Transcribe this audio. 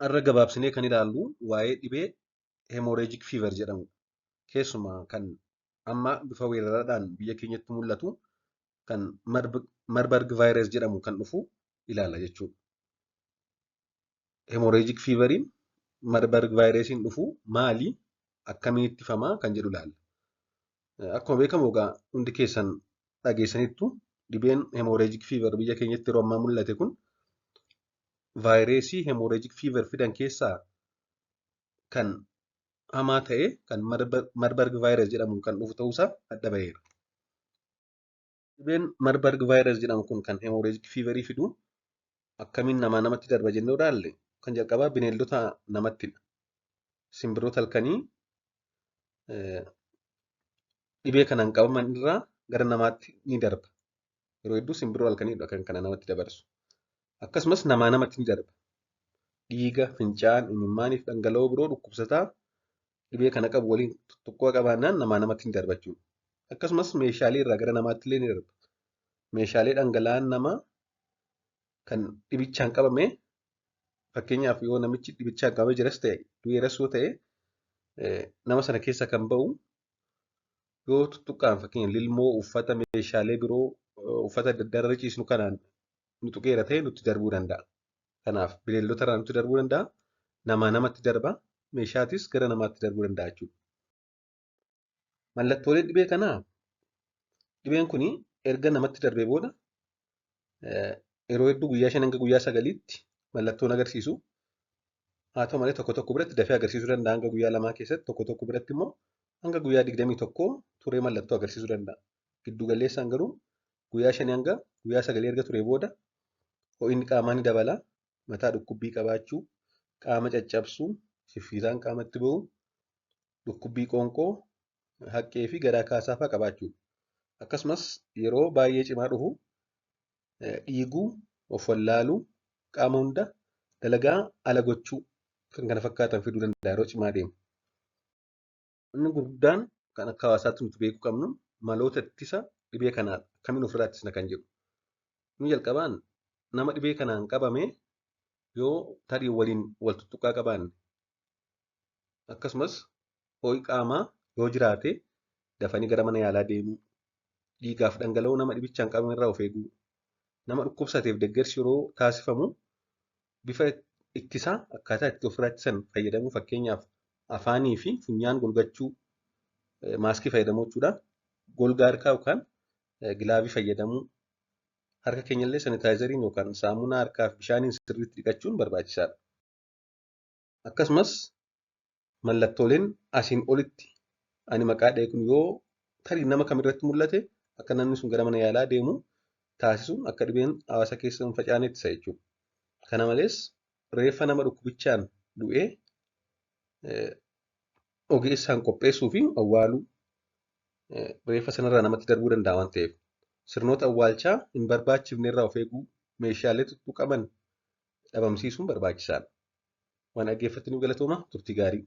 Har'a gabaabsinee kan ilaallu waa'ee dhibee hemorrhagic fever jedhamu. Keessumaa kan amma bifa weeraraadhaan biyya keenyatti mul'atu kan Marburg virus jedhamu kan dhufu ilaalla jechuudha. Hemorrhagic feveriin Marburg virusiin dhufu maali? Akkamiin ittifamaa kan jedhu ilaalla. Akkuma beekamu egaa hundi keessan dhageessanittu dhibeen hemorrhagic fever biyya keenyatti yeroo ammaa mul'ate kun vaayirasii hemorrhagic fever fidan keessaa kan hamaa ta'e kan Marburg virus jedhamu kan dhufu ta'uusaa adda baheera. Dhibeen Marburg virus jedhamu kun kan hemorrhagic feverii fidu akkamiin namatti darba jennee ilaalle kan jalqabaa bineeldota namattidha. Simbirroota halkanii dhibee kanaan qabaman irraa gara namaatti ni darba. Yeroo hedduu simbirroo halkaniidha kan kana namatti dabarsu. Akkasumas namatti ni darba. Dhiiga, fincaan, imimmaanii fi dhangala'oo biroo dhukkubsataa dhibee kana qabu waliin tokko qabaannaan namatti ni darba jechuudha. Akkasumas meeshaalee irraa gara namaatti illee ni darba. Meeshaalee dhangala'aan namaa kan dhibichaan qabame fakkeenyaaf yoo namichi dhibichaan qabamee jiras ta'e du'eeras yoo ta'e nama sana keessa kan ba'u yoo tuttuqqaan fakkeenyaaf lilmoo, uffata, meeshaalee biroo uffata adda addaa irra ciisnu kanaan nu tuqeera ta'e nutti darbuu danda'a. Kanaaf bineeldota irraa nutti darbuu danda'a. Namatti darba. Meeshaatis gara namaatti darbuu danda'a jechuudha. Mallattooleen dhibee kanaa dhibeen kun erga namatti darbee booda yeroo hedduu guyyaa 5 hanga guyyaa 9tti mallattoon agarsiisu. Haa ta'u malee tokko tokko biratti dafee agarsiisuu danda'a hanga guyyaa 2 keessatti tokko tokko biratti immoo hanga guyyaa 21 turee mallattoo agarsiisuu danda'a. Giddu galeessaan garuu guyyaa 5 hanga guyyaa 9 erga turee booda ho'inni qaamaa ni dabala. Mataa dhukkubbii qabaachuu, qaama caccabsuu, fiffiisaan qaamatti ba'u, dhukkubbii qoonqoo, haqqee fi garaa kaasaa fa'aa qabaachuu. Akkasumas yeroo baay'ee cimaa dhufu dhiiguu, of wallaaluu, qaama hunda dalagaa ala gochuu kan kana fakkaatan fiduu danda'a yeroo cimaa deemu. Inni gurguddaan kan akka hawaasaatti nuti beekuu qabnu maloota ittisa dhibee kanaa akkamiin ofirraa ittisna kan jedhu. Inni jalqabaan nama dhibee kanaan qabame yoo tarii waliin wal tuttuqqaa qabaanne akkasumas ho'i qaamaa yoo jiraate dafanii gara mana yaalaa deemuu, dhiigaaf dhangala'oo nama dhibichaan qabame irraa of eeguu, nama dhukkubsateef deeggarsi yeroo taasifamu bifa ittisaa akkaataa itti ofirraa ittisan fayyadamuu fakkeenyaaf afaanii fi funyaan golgachuu, maaskii fayyadamuu jechuudha. Golgaa harkaa yookaan gilaavii fayyadamuu, harka keenyallee sanitaayizariin yookaan saamunaa harkaa fi bishaaniin sirriitti dhiqachuun barbaachisaadha. Akkasumas mallattooleen asiin olitti ani maqaa dhahee kun yoo tarii nama kamirratti mul'ate akka namni sun gara mana yaalaa deemu taasisuun akka dhibeen hawaasa keessa hin facaane ittisa jechuudha. Kana malees reeffa nama dhukkubichaan du'ee ogeessaan qopheessuu fi awwaaluu reeffa sanarraa namatti darbuu danda'a waan ta'eef sirnoota awwaalchaa hin barbaachifne irraa of eeguu meeshaalee tuttuqaman dhabamsiisuun barbaachisaadha. Waan dhaggeeffattaniif galatooma turtii gaarii.